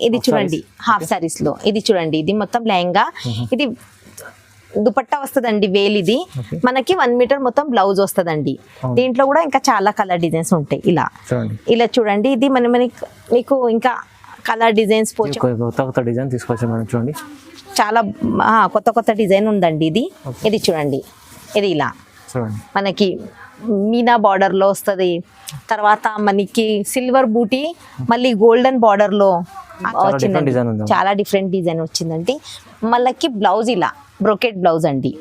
ఇది చూడండి హాఫ్ సారీస్ లో ఇది చూడండి, ఇది మొత్తం లెహంగా, ఇది దుపట్టా వస్తుందండి వేల్, ఇది మనకి 1 మీటర్ మొత్తం బ్లౌజ్ వస్తుందండి. దీంట్లో కూడా ఇంకా చాలా కలర్ డిజైన్స్ ఉంటాయి. ఇలా ఇలా చూడండి, ఇది మీకు ఇంకా కలర్ డిజైన్స్ కొత్త డిజైన్ తీసుకొచ్చాం మేడం. చూడండి చాలా కొత్త డిజైన్ ఉందండి. ఇది చూడండి, ఇది ఇలా మనకి మీనా బార్డర్ లో వస్తుంది. తర్వాత మనకి సిల్వర్ బూటీ మళ్ళీ గోల్డెన్ బార్డర్ లో వచ్చిందండి. చాలా డిఫరెంట్ డిజైన్ వచ్చిందండి. మళ్ళీ బ్లౌజ్ ఇలా బ్రోకెట్ బ్లౌజ్ అండి,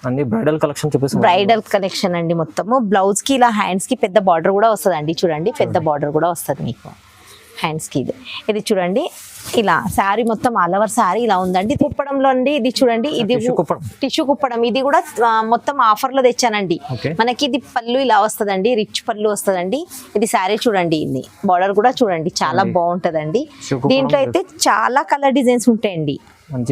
అన్ని బ్రైడల్ కలెక్షన్ చూపిస్తాం. బ్రైడల్ కలెక్షన్ అండి. మొత్తము బ్లౌజ్ కి ఇలా హ్యాండ్స్ కి పెద్ద బార్డర్ కూడా వస్తుందండి. చూడండి పెద్ద బార్డర్ కూడా వస్తుంది మీకు హ్యాండ్స్ కి. ఇది చూడండి, ఇలా శారీ మొత్తం ఆల్ ఓవర్ శారీ ఇలా ఉందండి. కుప్పడంలో అండి ఇది చూడండి, ఇది టిష్యూ కుప్పడం, ఇది కూడా మొత్తం ఆఫర్ లో తెచ్చానండి. మనకి ఇది పళ్ళు ఇలా వస్తుందండి, రిచ్ పళ్ళు వస్తుందండి. ఇది శారీ చూడండి, ఇది బార్డర్ కూడా చూడండి చాలా బాగుంటదండి. దీంట్లో అయితే చాలా కలర్ డిజైన్స్ ఉంటాయండి.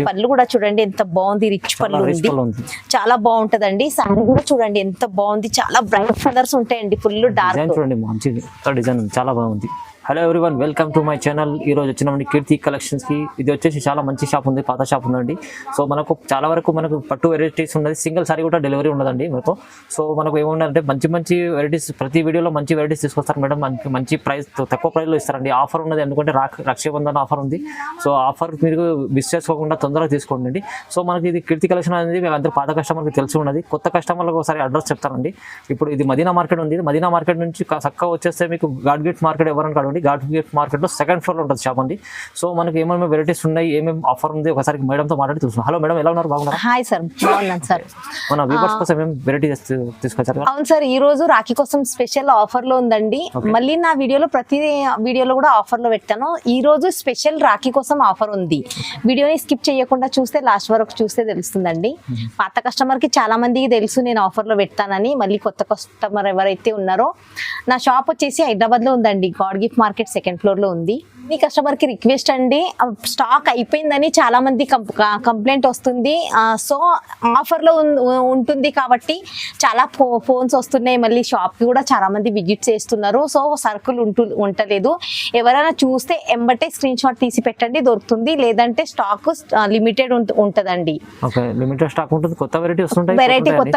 పళ్ళు కూడా చూడండి ఎంత బాగుంది, రిచ్ పళ్ళు ఉంది, చాలా బాగుంటదండి. శారీ కూడా చూడండి ఎంత బాగుంది, చాలా బ్రైట్ కలర్స్ ఉంటాయండి, ఫుల్ డార్క్ చూడండి, మంచి డిజైన్ చాలా బాగుంది. Hello everyone, welcome to my channel. ఈరోజు వచ్చినామండి కీర్తి కలెక్షన్స్కి. ఇది వచ్చేసి చాలా మంచి షాప్ ఉంది, పాత షాప్ ఉందండి. సో మనకు చాలా వరకు మనకు పట్టు వెరైటీస్ ఉన్నది, సింగిల్ సారీ కూడా డెలివరీ ఉన్నదండి మనకు. సో మనకు ఏముందంటే మంచి వెరైటీస్, ప్రతి వీడియోలో మంచి వెరైటీస్ తీసుకొస్తారు మేడం. మనకి మంచి ప్రైస్, తక్కువ ప్రైస్లో ఇస్తారండి. ఆఫర్ ఉన్నది, ఎందుకంటే రక్షాబంధన్ ఆఫర్ ఉంది. సో ఆఫర్ మీరు మిస్ చేసుకోకుండా తొందరగా తీసుకోండి. సో మనకి ఇది కీర్తి కలెక్షన్ అనేది మేము అందరూ పాత కస్టమర్కి తెలిసి ఉన్నది. కొత్త కస్టమర్లకు ఒకసారి అడ్రస్ చెప్తానండి. ఇప్పుడు ఇది మదీనా మార్కెట్ ఉంది. మదీనా మార్కెట్ నుంచి చక్కగా వచ్చేస్తే మీకు గాడ్ గేట్ మార్కెట్ ఎవరైనా కాదు, గాడ్ గేట్ మార్కెట్ లో సెకండ్ ఫ్లోర్ లో ఉంటుంది షాప్ అండి. సో మనకి ఏమేమి వెరైటీస్ ఉన్నాయి, ఏమేమి ఆఫర్ ఉంది, ఒకసారి మేడం తో మాట్లాడి చూస్తున్నాం. హలో మేడం, ఎలా ఉన్నారు? బాగున్నారు? హాయ్ సార్, బాగున్నాను సార్. మన వ్యూవర్స్ కోసం ఏం వెరైటీస్ తీసుకొచ్చారు? అవును సార్, ఈ రోజు రాఖీ కోసం స్పెషల్ ఆఫర్ లో ఉందండి. మళ్ళీ నా వీడియోలో ప్రతి వీడియోలో కూడా ఆఫర్ లో పెట్టాను. ఈ రోజు స్పెషల్ రాఖీ కోసం ఆఫర్ ఉంది. వీడియోని స్కిప్ చేయకుండా చూస్తే లాస్ట్ వరకు చూస్తే తెలుస్తుందండి. పాత కస్టమర్ కి చాలా మందికి తెలుసు నేను ఆఫర్ లో పెడతానని. మళ్ళీ కొత్త కస్టమర్ ఎవరైతే ఉన్నారో, నా షాప్ వచ్చేసి హైదరాబాద్ లో ఉందండి, God gift market second floor లో ఉంది. మీ కస్టమర్ కి రిక్వెస్ట్ అండి, స్టాక్ అయిపోయిందని చాలా మంది కంప్లైంట్ వస్తుంది. సో ఆఫర్ లో ఉంటుంది కాబట్టి చాలా ఫోన్స్ వస్తున్నాయి. మళ్ళీ షాప్ కి కూడా చాలా మంది విజిట్ చేస్తున్నారు. సో సర్కిల్ ఉండలేదు. ఎవరైనా చూస్తే ఎంబటే స్క్రీన్ షాట్ తీసి పెట్టండి, దొరుకుతుంది. లేదంటే స్టాక్ లిమిటెడ్ ఉంటదండి. కొత్త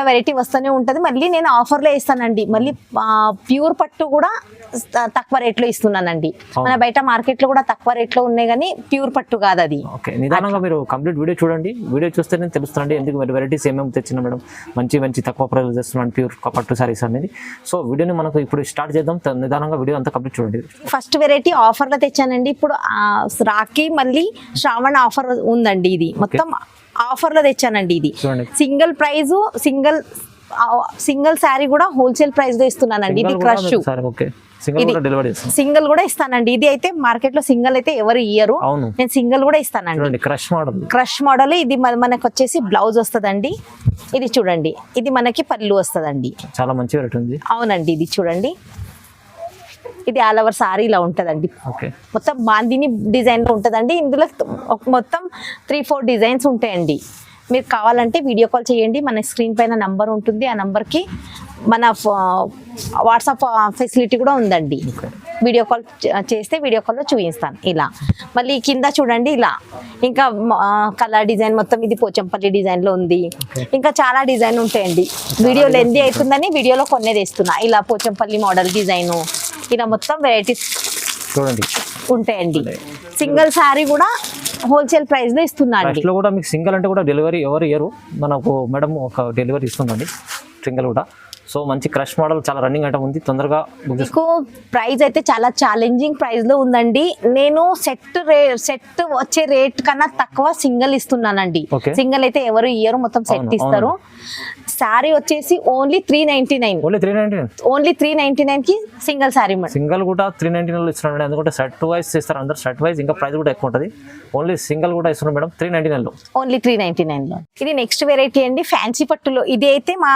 వెరైటీ వస్తూనే ఉంటది. మళ్ళీ నేను ఆఫర్ లో ఇస్తానండి. మళ్ళీ ప్యూర్ పట్టు కూడా తక్కువ రేట్ లో ఇస్తున్నానండి. మన బయట మార్కెట్ లో కూడా తక్కువ రేట్ లో ఉన్నాయి, కానీ ప్యూర్ పట్టు కాదు అది. నిదానంగా మీరు కంప్లీట్ వీడియో చూడండి. వీడియో చూస్తేనే తెలుస్తుంది ఎందుకు వెరైటీస్ ఏమేమి తెచ్చినా మేడం. మంచి తక్కువ ప్రైస్ చేస్తున్నాను ప్యూర్ పట్టు సారీస్ అనేది. సో వీడియోని మనకు ఇప్పుడు స్టార్ట్ చేద్దాం. నిదానంగా వీడియో అంతా కంప్లీట్ చూడండి. ఫస్ట్ వెరైటీ ఆఫర్ లో తెచ్చానండి. ఇప్పుడు రాఖీ మళ్ళీ శ్రావణ ఆఫర్ ఉందండి. ఇది మొత్తం ఆఫర్ లో తెచ్చానండి. ఇది సింగిల్ ప్రైజ్, సింగిల్ శారీ కూడా హోల్సేల్ ప్రైస్ లో ఇస్తున్నానండి. ఇది క్రష్ సింగిల్ కూడా ఇస్తానండి. ఇది అయితే మార్కెట్ లో సింగిల్ అయితే ఎవరు ఇయ్యరు, నేను సింగిల్ కూడా ఇస్తానండి. క్రష్ మోడల్ ఇది మనకు వచ్చేసి బ్లౌజ్ వస్తుందండి. ఇది చూడండి, ఇది మనకి పళ్ళు వస్తుందండి. చాలా మంచి వెరైటీ ఉంది. అవునండి, ఇది చూడండి, ఇది ఆల్ ఓవర్ సారీ ఇలా ఉంటదండి. మొత్తం బాందిని డిజైన్ లో ఉంటదండి. ఇందులో మొత్తం 3-4 డిజైన్స్ ఉంటాయండి. మీరు కావాలంటే వీడియో కాల్ చేయండి. మన స్క్రీన్ పైన నంబర్ ఉంటుంది. ఆ నంబర్కి మన వాట్సాప్ ఫెసిలిటీ కూడా ఉందండి. వీడియో కాల్ చేస్తే వీడియో కాల్లో చూపిస్తాను. ఇలా మళ్ళీ కింద చూడండి, ఇలా ఇంకా కలర్ డిజైన్ మొత్తం ఇది పోచంపల్లి డిజైన్ లో ఉంది. ఇంకా చాలా డిజైన్ ఉంటాయండి. వీడియో లెంతీ అవుతుందని వీడియోలో కొన్నే తెస్తున్నా. ఇలా పోచంపల్లి మోడల్ డిజైన్, ఇలా మొత్తం వెరైటీస్ చూడండి ఉంటాయండి. సింగిల్ శారీ కూడా హోల్సేల్ ప్రైస్ లో ఇస్తున్నాండి. కూడా మీకు సింగిల్ అంటే కూడా డెలివరీ ఎవరు ఇయ్యరు, మనకు మేడం ఒక డెలివరీ ఇస్తుందండి సింగిల్ కూడా. సో మంచి క్రష్ మోడల్ చాలా రన్నింగ్ ఐటమ్ ఉంది. తొందరగా మీకు ప్రైస్ అయితే చాలా ఛాలెంజింగ్ ప్రైస్ లో ఉందండి. నేను సెట్ వచ్చే రేట్ కన్నా తక్కువ సింగిల్ ఇస్తున్నానండి. సింగిల్ అయితే ఎవరు ఇయ్యరు, మొత్తం సెట్ ఇస్తారు. శారీ వచ్చేసి ఓన్లీ 399. ఓన్లీ 399 కి సింగిల్ శారీ. సింగిల్ కూడా 399 లో ఇస్తున్నాడు. ఎందుకంటే సెట్ వైజ్ ఇస్తారు అందరు, సెట్ వైజ్ ఇంకా ప్రైస్ కూడా ఎక్కువ ఉంటుంది. ఓన్లీ సింగిల్ కూడా ఇస్తున్నాడు మేడం 399 లో. ఓన్లీ 399 లో. ఇది నెక్స్ట్ వెరైటీ అండి, ఫ్యాన్సీ పట్టులో. ఇది అయితే మా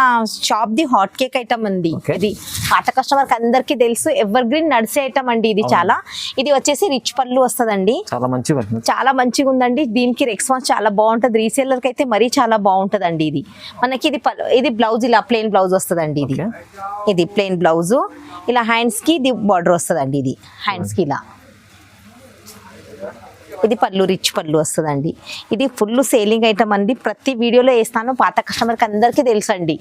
shop the hot cake item ఉంది. ఇది పాత కస్టమర్ కి అందరికి తెలుసు, ఎవర్ గ్రీన్ నడిసే ఐటమ్ అండి. ఇది చాలా, ఇది వచ్చేసి రిచ్ పళ్ళు వస్తుందండి. చాలా మంచిగా ఉందండి. దీనికి రెస్పాన్స్ చాలా బాగుంటది. రీసేలర్ కి అయితే మరీ చాలా బాగుంటదండి. ఇది మనకి ఇది బ్లౌజ్ ఇలా ప్లెయిన్ బ్లౌజ్ వస్తుందండి. ఇది ప్లెయిన్ బ్లౌజ్, ఇలా హ్యాండ్స్ కి ఇది బార్డర్ వస్తుందండి. ఇది హ్యాండ్స్ కి ఇలా ఇది పళ్ళు రిచ్ పళ్ళు వస్తుందండి. ఇది ఫుల్ సేలింగ్ ఐటమ్ అండి. ప్రతి వీడియోలో వేస్తాను, పాత కస్టమర్కి అందరికీ తెలుసండి.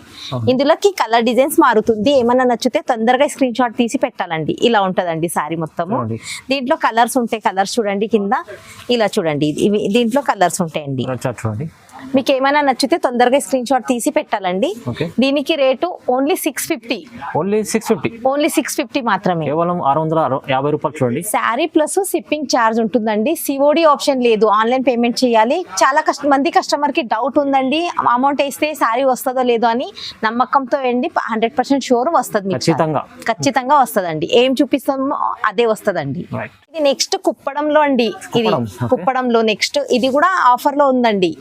ఇందులోకి కలర్ డిజైన్స్ మారుతుంది. ఏమన్నా నచ్చితే తొందరగా స్క్రీన్ షాట్ తీసి పెట్టాలండి. ఇలా ఉంటదండి సారీ మొత్తము. దీంట్లో కలర్స్ ఉంటాయి. కలర్స్ చూడండి కింద ఇలా చూడండి. దీంట్లో కలర్స్ ఉంటాయండి. చూడండి, మీకు ఏమైనా నచ్చితే తొందరగా స్క్రీన్ షాట్ తీసి పెట్టాలండి. దీనికి రేటు ఓన్లీ 650. ఓన్లీ 650. ఓన్లీ 650 మాత్రమే. కేవలం 650 రూపాయలు. చూడండి, శారీ ప్లస్ షిప్పింగ్ ఛార్జ్ ఉంటుందండి. సిఓడి ఆప్షన్ లేదు, ఆన్లైన్ పేమెంట్ చేయాలి. చాలా మంది కస్టమర్ కి డౌట్ ఉందండి, అమౌంట్ వేస్తే శారీ వస్తుందో లేదో అని. నమ్మకంతో వేయండి, 100% షూర్ వస్తుంది. ఖచ్చితంగా వస్తుందండి. ఏం చూపిస్తామో అదే వస్తుందండి. ఇది నెక్స్ట్ కుప్పడంలో అండి. ఇది కుప్పడంలో నెక్స్ట్ ఇది కూడా ఆఫర్ లో ఉందండి.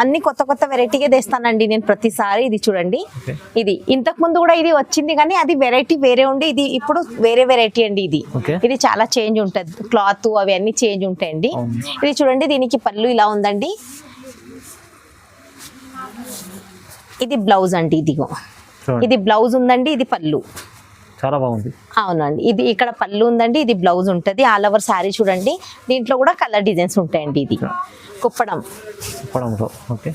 అన్ని కొత్త వెరైటీగా తెస్తానండి నేను ప్రతిసారి. ఇది చూడండి, ఇది ఇంతకు ముందు కూడా ఇది వచ్చింది కానీ అది వెరైటీ వేరే ఉండి, ఇది ఇప్పుడు వేరే వెరైటీ అండి. ఇది చాలా చేంజ్ ఉంటుంది, క్లాత్ అవి అన్ని చేంజ్ ఉంటాయండి. ఇది చూడండి, దీనికి పళ్ళు ఇలా ఉందండి. ఇది బ్లౌజ్ అండి. ఇదిగో ఇది బ్లౌజ్ ఉందండి, ఇది పళ్ళు. చాలా బాగుంది. అవునండి, ఇది ఇక్కడ పళ్ళు ఉందండి, ఇది బ్లౌజ్ ఉంటుంది. ఆల్ ఓవర్ శారీ చూడండి. దీంట్లో కూడా కలర్ డిజైన్స్ ఉంటాయండి. ఇది కుప్పడంలో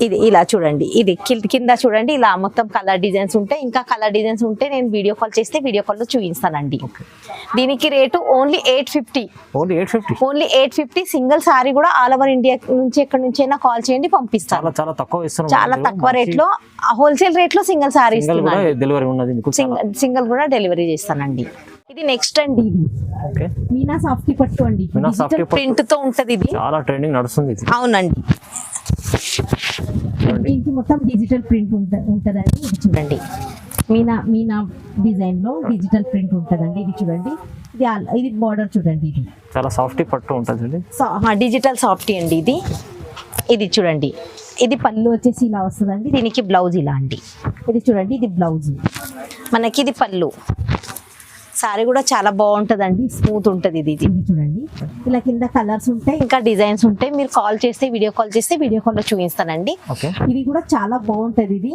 ఇది ఇలా చూడండి. ఇది కింద చూడండి, ఇలా మొత్తం కలర్ డిజైన్స్ ఉంటాయి. ఇంకా కలర్ డిజైన్స్ ఉంటే నేను వీడియో కాల్ చేస్తే వీడియో కాల్ లో చూపిస్తానండి. దీనికి rate only 850. Only 850. Single sorry కూడా ఆల్ ఓవర్ ఇండియా నుంచి ఎక్కడి నుంచి అయినా కాల్ చేయండి, పంపిస్తాను. చాలా తక్కువ రేట్ లో, హోల్సేల్ రేట్ లో సింగిల్ సారీ ఇస్తున్నాను. సింగిల్ కూడా డెలివరీ చేస్తానండి. ఇది నెక్స్ట్ అండి. ఇది మీనా సాఫ్టీ పట్టు అండి. ప్రింట్ తో ఉంటది. ఇది చాలా ట్రెండింగ్ నడుస్తుంది. అవునండి, దీనికి మొత్తం డిజిటల్ ప్రింట్ ఉంటదండి. ఇది చూడండి, మీనా డిజైన్ లో డిజిటల్ ప్రింట్ ఉంటదండి. ఇది చూడండి, ఇది బార్డర్ చూడండి. ఇది చాలా సాఫ్టీ పట్టు ఉంటది. డిజిటల్ సాఫ్టీ అండి. ఇది చూడండి, ఇది పళ్ళు వచ్చేసి ఇలా వస్తుందండి. దీనికి బ్లౌజ్ ఇలా అండి. ఇది చూడండి, ఇది బ్లౌజ్ మనకి. ఇది పళ్ళు. సారీ కూడా చాలా బాగుంటదండి, స్మూత్ ఉంటది. ఇది చూడండి, ఇలా కింద కలర్స్ ఉంటాయి, ఇంకా డిజైన్స్ ఉంటాయి. మీరు కాల్ చేస్తే వీడియో కాల్ లో చూపిస్తానండి. ఇది కూడా చాలా బాగుంటది.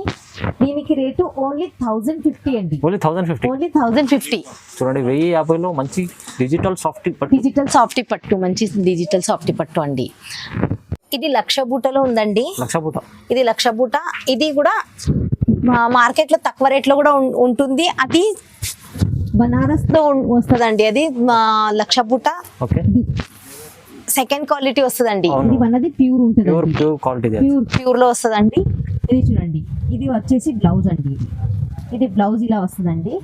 దీనికి రేటు ఓన్లీ 1050 అండి. ఓన్లీ 1050. చూడండి, 1050లో మంచి డిజిటల్ సాఫ్టీ పట్టు మంచి డిజిటల్ సాఫ్టీ పట్టు అండి. ఇది లక్ష బూటలో ఉందండి. ఇది లక్ష బూట. ఇది కూడా మార్కెట్ లో తక్కువ రేట్ లో కూడా ఉంటుంది. అది బనారస్ లో వస్తుందండి. అది లక్ష బూట సెకండ్ క్వాలిటీ వస్తుందండి. ఇది మనది ప్యూర్ ఉంటుంది, ప్యూర్ లో వస్తుందండి. ఇది చూడండి, ఇది వచ్చేసి బ్లౌజ్ అండి. ఇది బ్లౌజ్ ఇలా వస్తుందండి.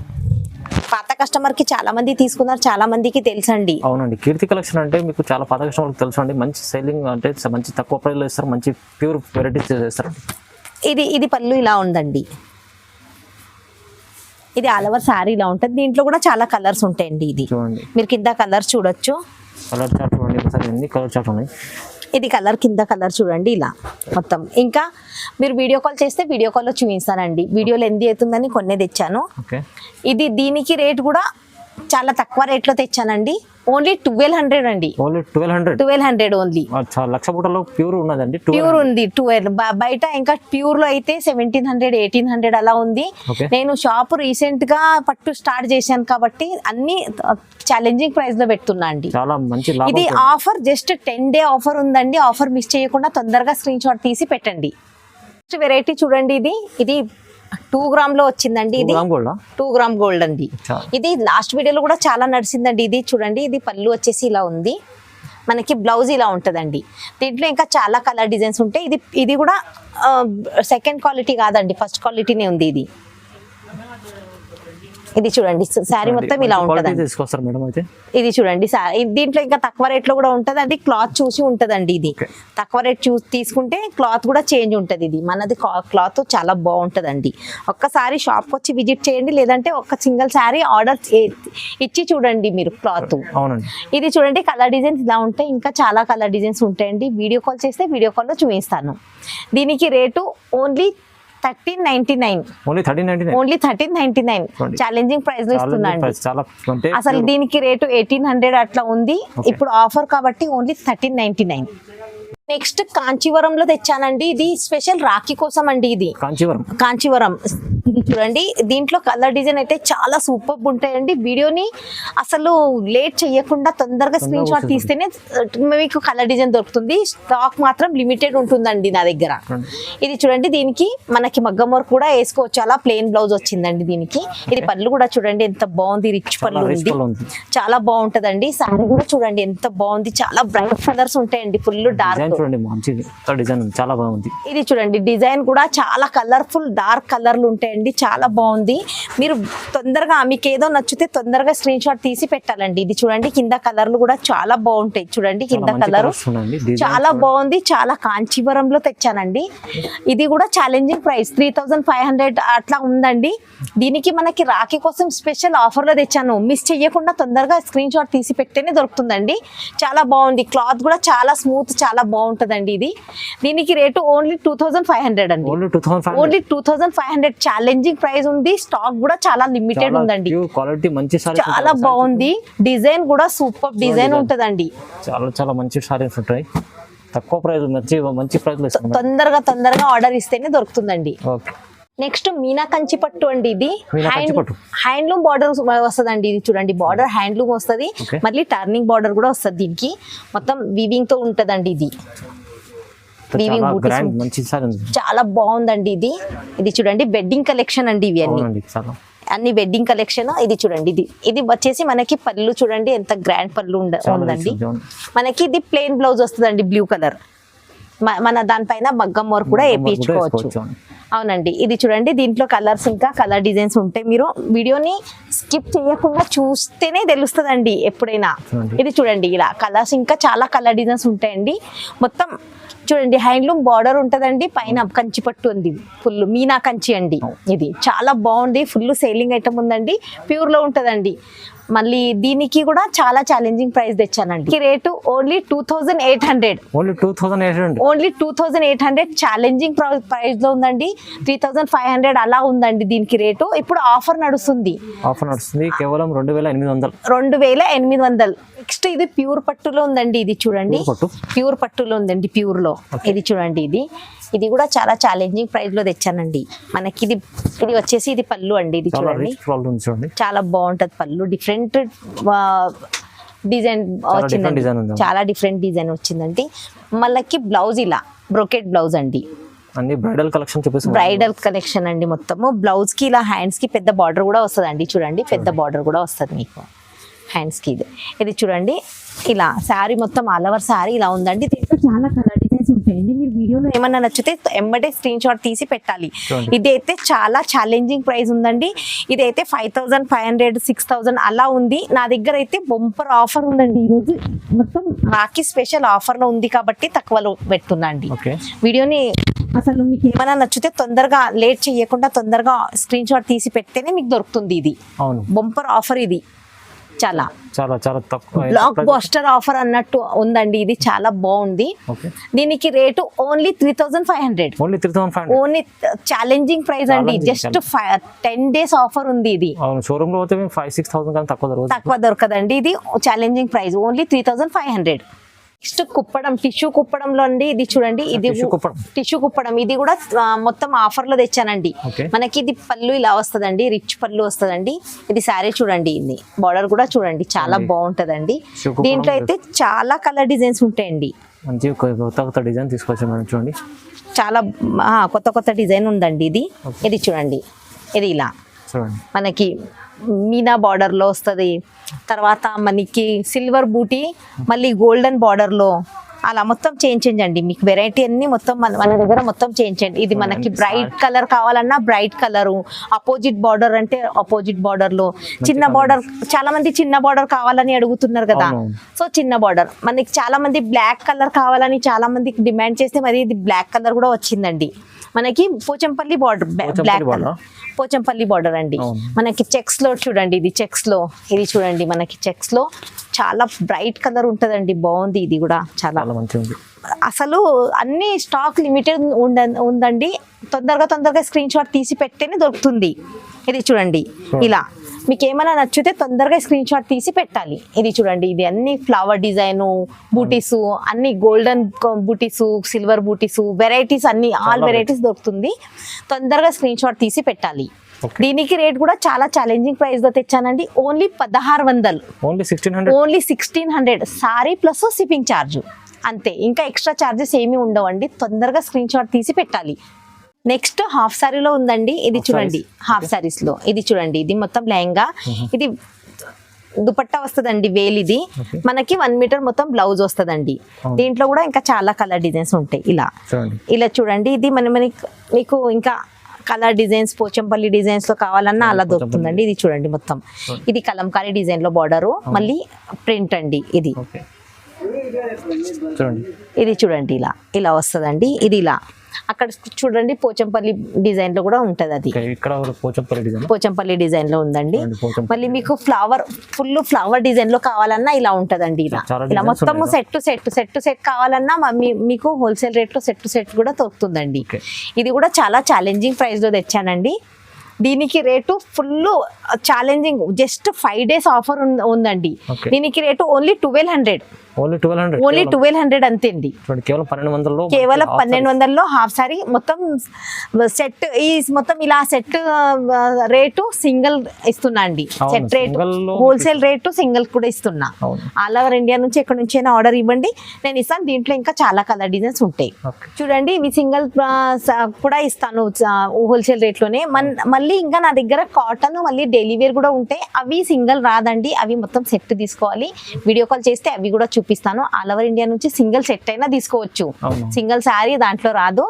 పాత కస్టమర్ కి చాలా మంది తీసుకున్నారు, చాలా మందికి తెలుసండి. అవునండి, కీర్తి కలెక్షన్ అంటే మీకు చాలా పాత కస్టమర్కి తెలుసు అండి. మంచి సెల్లింగ్ అంటే మంచి తక్కువ ప్రైస్ లో ఇస్తారు, మంచి ప్యూర్ వెరైటీస్ చేస్తారు. ఇది పళ్ళు ఇలా ఉందండి. ఇది ఆల్ ఓవర్ శారీ ఇలా ఉంటుంది. దీంట్లో కూడా చాలా కలర్స్ ఉంటాయండి. ఇది మీరు కింద కలర్స్ చూడొచ్చు. ఇది కలర్ కింద కలర్ చూడండి, ఇలా మొత్తం. ఇంకా మీరు వీడియో కాల్ చేస్తే వీడియో కాల్లో చూపిస్తానండి. వీడియోలో ఎంత అవుతుందని కొన్ని తెచ్చాను. దీనికి రేట్ కూడా చాలా తక్కువ రేట్ లో తెచ్చానండి. ఓన్లీ 1200 అండి. 1200 ఓన్లీ. లక్ష బూటలో ప్యూర్ ఉన్నదండి. ప్యూర్ ఉంది 12. బయట ఇంకా ప్యూర్ లో అయితే 1700 1800 అలా ఉంది. నేను షాప్ రీసెంట్ గా పట్టు స్టార్ట్ చేశాను కాబట్టి అన్ని ఛాలెంజింగ్ ప్రైస్ లో పెడుతున్నా అండి. ఇది ఆఫర్ జస్ట్ 10 డే ఆఫర్ ఉందండి. ఆఫర్ మిస్ చేయకుండా తొందరగా స్క్రీన్ షాట్ తీసి పెట్టండి. నెక్స్ట్ వెరైటీ చూడండి. ఇది 2 గ్రామ్ లో వచ్చిందండి. ఇది 2 గ్రామ్ గోల్డ్ అండి. ఇది లాస్ట్ వీడియోలో కూడా చాలా నడిచిందండి. ఇది చూడండి, ఇది పళ్ళు వచ్చేసి ఇలా ఉంది. మనకి బ్లౌజ్ ఇలా ఉంటదండి. దీంట్లో ఇంకా చాలా కలర్ డిజైన్స్ ఉంటాయి. ఇది కూడా సెకండ్ క్వాలిటీ కాదండి, ఫస్ట్ క్వాలిటీనే ఉంది. ఇది చూడండి, శారీ మొత్తం ఇలా ఉంటదండి. ఇది చూడండి, దీంట్లో ఇంకా తక్కువ రేట్ లో కూడా ఉంటది. అది క్లాత్ చూసి ఉంటదండి. ఇది తక్కువ రేట్ చూసి తీసుకుంటే క్లాత్ కూడా చేంజ్ ఉంటది. ఇది మనది క్లాత్ చాలా బాగుంటదండి. ఒక్కసారి షాప్ వచ్చి విజిట్ చేయండి, లేదంటే ఒక సింగిల్ శారీ ఆర్డర్ ఇచ్చి చూడండి మీరు క్లాత్. ఇది చూడండి, కలర్ డిజైన్స్ ఇలా ఉంటాయి. ఇంకా చాలా కలర్ డిజైన్స్ ఉంటాయండి. వీడియో కాల్ చేస్తే వీడియో కాల్ లో చూపిస్తాను. దీనికి rate only 1399. Only 1399 challenging price లో ఇస్తున్నాండి. అసలు దీనికి రేటు 1800 అట్లా ఉంది. ఇప్పుడు ఆఫర్ కాబట్టి ఓన్లీ 1399. నెక్స్ట్ కాంచీవరం లో తెచ్చానండి. ఇది స్పెషల్ రాఖీ కోసం అండి. ఇది కాంచీవరం. ఇది చూడండి, దీంట్లో కలర్ డిజైన్ అయితే చాలా సూపర్ ఉంటాయండి. వీడియోని అసలు లేట్ చేయకుండా తొందరగా స్క్రీన్ షాట్ తీస్తేనే మీకు కలర్ డిజైన్ దొరుకుతుంది. స్టాక్ మాత్రం లిమిటెడ్ ఉంటుందండి నా దగ్గర. ఇది చూడండి, దీనికి మనకి మగ్గం వర్క్ కూడా వేసుకోవచ్చు. అలా ప్లెయిన్ బ్లౌజ్ వచ్చిందండి దీనికి. ఇది పళ్ళు కూడా చూడండి ఎంత బాగుంది, రిచ్ పళ్ళు ఉంది, చాలా బాగుంటదండి. సారీ కూడా చూడండి ఎంత బాగుంది, చాలా బ్రైట్ కలర్స్ ఉంటాయండి, ఫుల్ డార్క్ చూడండి, మంచి డిజైన్ చాలా బాగుంది. ఇది చూడండి, డిజైన్ కూడా చాలా కలర్ఫుల్ డార్క్ కలర్లు ఉంటాయండి, చాలా బాగుంది. మీరు తొందరగా మీకు ఏదో నచ్చితే తొందరగా స్క్రీన్ షాట్ తీసి పెట్టాలండి. ఇది చూడండి, కింద కలర్లు కూడా చాలా బాగుంటాయి. చూడండి కింద కలర్ చాలా బాగుంది, చాలా కాంచీవరంలో తెచ్చానండి. ఇది కూడా ఛాలెంజింగ్ ప్రైస్ 3500 అట్లా ఉందండి. దీనికి మనకి రాఖీ కోసం స్పెషల్ ఆఫర్ లో తెచ్చాను. మిస్ చెయ్యకుండా తొందరగా స్క్రీన్ షాట్ తీసి పెట్టేనే దొరుకుతుందండి. చాలా బాగుంది, క్లాత్ కూడా చాలా స్మూత్, చాలా బాగుంటదండి. ఇది దీనికి రేటు ఓన్లీ 2500 అండి. ఓన్లీ 2500 ఛాలెంజింగ్ ప్రైస్ ఉంది. స్టాక్ కూడా చాలా లిమిటెడ్ ఉందండి. క్వాలిటీ మంచి సారీ, చాలా బాగుంది. డిజైన్ కూడా సూపర్ డిజైన్ ఉంటదండి. చాలా చాలా మంచి సారీస్ ఉంటాయి, తక్కువ ప్రైస్, మంచి ప్రైస్ లో తొందరగా ఆర్డర్ ఇస్తేనే దొరుకుతుందండి. నెక్స్ట్ మీనా కంచి పట్టు అండి. ఇది హ్యాండ్లూమ్ బార్డర్ వస్తుందండి. ఇది చూడండి, బార్డర్ హ్యాండ్లూమ్ వస్తుంది, మళ్ళీ టర్నింగ్ బార్డర్ కూడా వస్తుంది. దీనికి మొత్తం వీవింగ్ తో ఉంటదండి. ఇది వీవింగ్ బూటీస్ చాలా బాగుందండి. ఇది చూడండి, వెడ్డింగ్ కలెక్షన్ అండి. ఇవి అన్ని వెడ్డింగ్ కలెక్షన్. ఇది చూడండి, ఇది వచ్చేసి మనకి పళ్ళు చూడండి ఎంత గ్రాండ్ పళ్ళు ఉందండి. మనకి ఇది ప్లెయిన్ బ్లౌజ్ వస్తుందండి, బ్లూ కలర్. మన దానిపైన మగ్గం వర్క్ కూడా వేయించుకోవచ్చు. అవునండి, ఇది చూడండి, దీంట్లో కలర్స్ ఇంకా కలర్ డిజైన్స్ ఉంటాయి. మీరు వీడియోని స్కిప్ చేయకుండా చూస్తేనే తెలుస్తుందండి ఎప్పుడైనా. ఇది చూడండి, ఇలా కలర్స్ ఇంకా చాలా కలర్ డిజైన్స్ ఉంటాయండి. మొత్తం చూడండి, హ్యాండ్లూమ్ బార్డర్ ఉంటదండి, పైన కంచి పట్టు ఉంది, ఫుల్ మీనా కంచి అండి. ఇది చాలా బాగుంది, ఫుల్ సేలింగ్ ఐటమ్ ఉందండి, ప్యూర్ లో ఉంటదండి. మళ్ళీ దీనికి కూడా చాలా ఛాలెంజింగ్ ప్రైస్ తెచ్చానండి. Rate only 2800. Only 2800 challenging price లో ఉందండి. 3500 అలా ఉందండి దీనికి రేటు. ఇప్పుడు ఆఫర్ నడుస్తుంది కేవలం 2800. 2800. నెక్స్ట్ ఇది ప్యూర్ పట్టులో ఉందండి. ఇది చూడండి, ప్యూర్ పట్టులో ఉందండి, ప్యూర్ లో. ఇది చూడండి, ఇది కూడా చాలా ఛాలెంజింగ్ ప్రైస్ లో తెచ్చానండి. మనకి ఇది వచ్చేసి ఇది పళ్ళు అండి. ఇది చూడండి, చాలా బాగుంటది పళ్ళు, డిఫరెంట్ డిజైన్ వచ్చిందండి, చాలా డిఫరెంట్ డిజైన్ వచ్చిందండి. మళ్ళీ బ్లౌజ్ ఇలా బ్రోకెట్ బ్లౌజ్ అండి, బ్రైడల్ కలెక్షన్ బ్రైడల్ కలెక్షన్ అండి. మొత్తము బ్లౌజ్ కి ఇలా హ్యాండ్స్ కి పెద్ద బార్డర్ కూడా వస్తుంది అండి. చూడండి, పెద్ద బార్డర్ కూడా వస్తుంది మీకు హ్యాండ్స్ కి. ఇది చూడండి, ఇలా శారీ మొత్తం ఆల్ ఓవర్ శారీ ఇలా ఉందండి. దీంట్లో చాలా కలర్ డిజైన్స్ ఉంటాయండి. మీరు వీడియోలో ఏమన్నా నచ్చితే ఎంబడే స్క్రీన్ షాట్ తీసి పెట్టాలి. ఇదైతే చాలా ఛాలెంజింగ్ ప్రైస్ ఉందండి. ఇదైతే 5500, 6000 అలా ఉంది. నా దగ్గర అయితే బంపర్ ఆఫర్ ఉందండి. ఈరోజు మొత్తం రాఖీ స్పెషల్ ఆఫర్ లో ఉంది కాబట్టి తక్కువలో పెడుతున్నా అండి. వీడియోని అసలు మీకు ఏమైనా నచ్చితే తొందరగా లేట్ చేయకుండా తొందరగా స్క్రీన్ షాట్ తీసి పెడితేనే మీకు దొరుకుతుంది. ఇది బంపర్ ఆఫర్, ఇది చాలా చాలా చాలా తక్కువ బ్లాక్ బస్టర్ ఆఫర్ అన్నట్టు ఉందండి. ఇది చాలా బాగుంది. దీనికి rate only 3500. Only challenging price అండి. జస్ట్ 10 days ఆఫర్ ఉంది. ఇది షోరూమ్ లో 5-6,000 తక్కువ దొరకదండి. ఇది challenging price only 3500. Next Kuppadam, tissue కుప్పడంలో అండి. ఇది చూడండి, ఇది టిష్యూ కుప్పడం. ఇది కూడా మొత్తం ఆఫర్ లో తెచ్చానండి. మనకి ఇది పళ్ళు ఇలా వస్తుందండి, రిచ్ పళ్ళు వస్తుందండి. ఇది శారీ చూడండి, ఇది బార్డర్ కూడా చూడండి, చాలా బాగుంటదండి. దీంట్లో అయితే చాలా కలర్ డిజైన్స్ ఉంటాయండి. కొత్త డిజైన్ తీసుకొచ్చాం మనం, చూడండి చాలా కొత్త డిజైన్ ఉందండి. ఇది చూడండి, ఇది ఇలా మనకి మీనా బార్డర్ లో వస్తుంది. తర్వాత మనకి సిల్వర్ బూటీ, మళ్ళీ గోల్డెన్ బార్డర్ లో అలా మొత్తం చేంజ్ అండి. మీకు వెరైటీ అన్ని మొత్తం మన దగ్గర మొత్తం చేంజ్. ఇది మనకి బ్రైట్ కలర్ కావాలన్నా బ్రైట్ కలరు, అపోజిట్ బార్డర్ అంటే అపోజిట్ బార్డర్ లో, చిన్న బార్డర్, చాలా మంది చిన్న బార్డర్ కావాలని అడుగుతున్నారు కదా. సో చిన్న బార్డర్ మనకి చాలా మంది బ్లాక్ కలర్ కావాలని చాలా మందికి డిమాండ్ చేస్తే మరి ఇది బ్లాక్ కలర్ కూడా వచ్చిందండి. మనకి Pochampally border, black colour Pochampally border అండి. మనకి చెక్స్ లో చూడండి, ఇది చెక్స్ లో, ఇది చూడండి మనకి చెక్స్ లో చాలా బ్రైట్ కలర్ ఉంటదండి. బాగుంది, ఇది కూడా చాలా అసలు అన్ని స్టాక్ లిమిటెడ్ ఉందండి. తొందరగా స్క్రీన్ షాట్ తీసి పెట్టేనే దొరుకుతుంది. ఇది చూడండి, ఇలా మీకు ఏమైనా నచ్చితే తొందరగా స్క్రీన్ షాట్ తీసి పెట్టాలి. ఇది చూడండి, ఇది అన్ని ఫ్లవర్ డిజైన్ బూటీస్, అన్ని గోల్డెన్ బూటీస్, సిల్వర్ బూటీస్, వెరైటీస్ అన్ని ఆల్ వెరైటీస్ దొరుకుతుంది. తొందరగా స్క్రీన్ షాట్ తీసి పెట్టాలి. Okay. దీనికి రేట్ కూడా చాలా ఛాలెంజింగ్ ప్రైస్ లో తెచ్చానండి. Only 1600, only 1600. Only 1600 sari plus shipping charge అంతే. ఇంకా ఎక్స్ట్రా ఛార్జెస్ ఏమీ ఉండవండి. తొందరగా స్క్రీన్ షాట్ తీసి పెట్టాలి. నెక్స్ట్ హాఫ్ సారీలో ఉందండి. ఇది చూడండి, హాఫ్ సారీస్ లో ఇది చూడండి. ఇది మొత్తం లెహంగా, ఇది దుపట్టా వస్తుందండి వేల్. ఇది మనకి 1 మీటర్ మొత్తం బ్లౌజ్ వస్తుందండి. దీంట్లో కూడా ఇంకా చాలా కలర్ డిజైన్స్ ఉంటాయి. ఇలా చూడండి. ఇది మీకు ఇంకా కలర్ డిజైన్స్, పోచంపల్లి డిజైన్స్ లో కావాలన్నా అలా దొరుకుతుందండి. ఇది చూడండి, మొత్తం ఇది కలంకారీ డిజైన్ లో బార్డర్, మళ్ళీ ప్రింట్ అండి. ఇది ఇది చూడండి, ఇలా వస్తుందండి. ఇది ఇలా అక్కడ చూడండి, పోచంపల్లి డిజైన్ లో కూడా ఉంటది. అది పోచంపల్లి డిజైన్ లో ఉందండి. మళ్ళీ మీకు ఫుల్ ఫ్లవర్ డిజైన్ లో కావాలన్నా ఇలా ఉంటదండి. ఇలా మొత్తం సెట్ కావాలన్నా మీకు హోల్సేల్ రేట్ లో సెట్ కూడా దొరుకుతుందండి. ఇది కూడా చాలా ఛాలెంజింగ్ ప్రైస్ లో తెచ్చానండి. దీనికి rate full challenging, just 5 days offer ఉందండి. దీనికి రేటు ఓన్లీ 1200, ఓన్లీ 1200 అంతే అండి. కేవలం 1200లో హాఫ్ సారీ మొత్తం సెట్. ఈ మొత్తం ఇలా సెట్ రేటు సింగిల్ ఇస్తున్నా అండి. Set rate wholesale rate single కూడా ఇస్తున్నా. ఆల్ ఓవర్ ఇండియా నుంచి ఎక్కడి నుంచి అయినా ఆర్డర్ ఇవ్వండి, నేను ఇస్తాను. దీంట్లో ఇంకా చాలా కలర్ డిజైన్స్ ఉంటాయి. చూడండి, ఇవి సింగిల్ కూడా ఇస్తాను హోల్సేల్ రేట్లోనే. మళ్ళీ ఇంకా నా దగ్గర కాటన్ మళ్ళీ డైలీ వేర్ కూడా ఉంటాయి. అవి సింగిల్ రాదండి, అవి మొత్తం సెట్ తీసుకోవాలి. వీడియో కాల్ చేస్తే అవి కూడా చూపిస్తాను. ఆల్ ఓవర్ ఇండియా నుంచి సింగిల్ సెట్ అయినా తీసుకోవచ్చు. సింగిల్ శారీ దాంట్లో రాదు.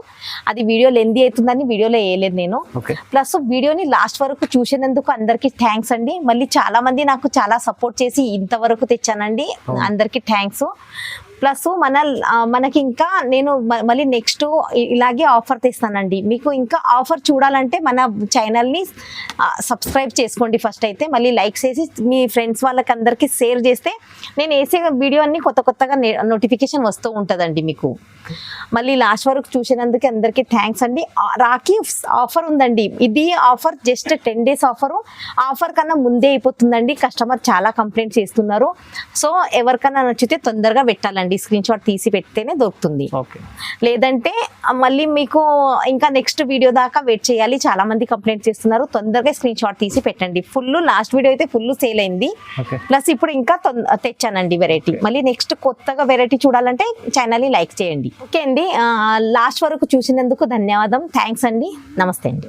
అది వీడియో లెందీ అవుతుందని వీడియోలో వేయలేదు నేను. ప్లస్ వీడియోని లాస్ట్ వరకు చూసినందుకు అందరికి థ్యాంక్స్ అండి. మళ్ళీ చాలా మంది నాకు చాలా సపోర్ట్ చేసి ఇంతవరకు తెచ్చానండి. అందరికి థ్యాంక్స్. ప్లస్ మనకి ఇంకా నేను మళ్ళీ నెక్స్ట్ ఇలాగే ఆఫర్ తెస్తానండి. మీకు ఇంకా ఆఫర్ చూడాలంటే మన ఛానల్ని సబ్స్క్రైబ్ చేసుకోండి ఫస్ట్. అయితే మళ్ళీ లైక్ చేసి మీ ఫ్రెండ్స్ వాళ్ళకి అందరికీ షేర్ చేస్తే నేను వేసే వీడియో అన్ని కొత్తగా నోటిఫికేషన్ వస్తూ ఉంటుందండి మీకు. మళ్ళీ లాస్ట్ వరకు చూసినందుకు అందరికీ థ్యాంక్స్ అండి. రాఖీ ఆఫర్ ఉందండి. ఇది ఆఫర్ జస్ట్ 10 days ఆఫర్ కన్నా ముందే అయిపోతుందండి. కస్టమర్ చాలా కంప్లైంట్ చేస్తున్నారు. సో ఎవరికైనా నచ్చితే తొందరగా పెట్టాలండి. స్క్రీన్ షాట్ తీసి పెడితేనే దొరుకుతుంది. లేదంటే మళ్ళీ మీకు ఇంకా నెక్స్ట్ వీడియో దాకా వెయిట్ చేయాలి. చాలా మంది కంప్లైంట్ చేస్తున్నారు. తొందరగా స్క్రీన్ షాట్ తీసి పెట్టండి. లాస్ట్ వీడియో అయితే ఫుల్ సేల్ అయింది. ప్లస్ ఇప్పుడు ఇంకా తెచ్చానండి వెరైటీ. మళ్ళీ నెక్స్ట్ కొత్తగా వెరైటీ చూడాలంటే ఛానల్ని లైక్ చేయండి. ఓకే అండి, లాస్ట్ వరకు చూసినందుకు ధన్యవాదం. థ్యాంక్స్ అండి. నమస్తే అండి.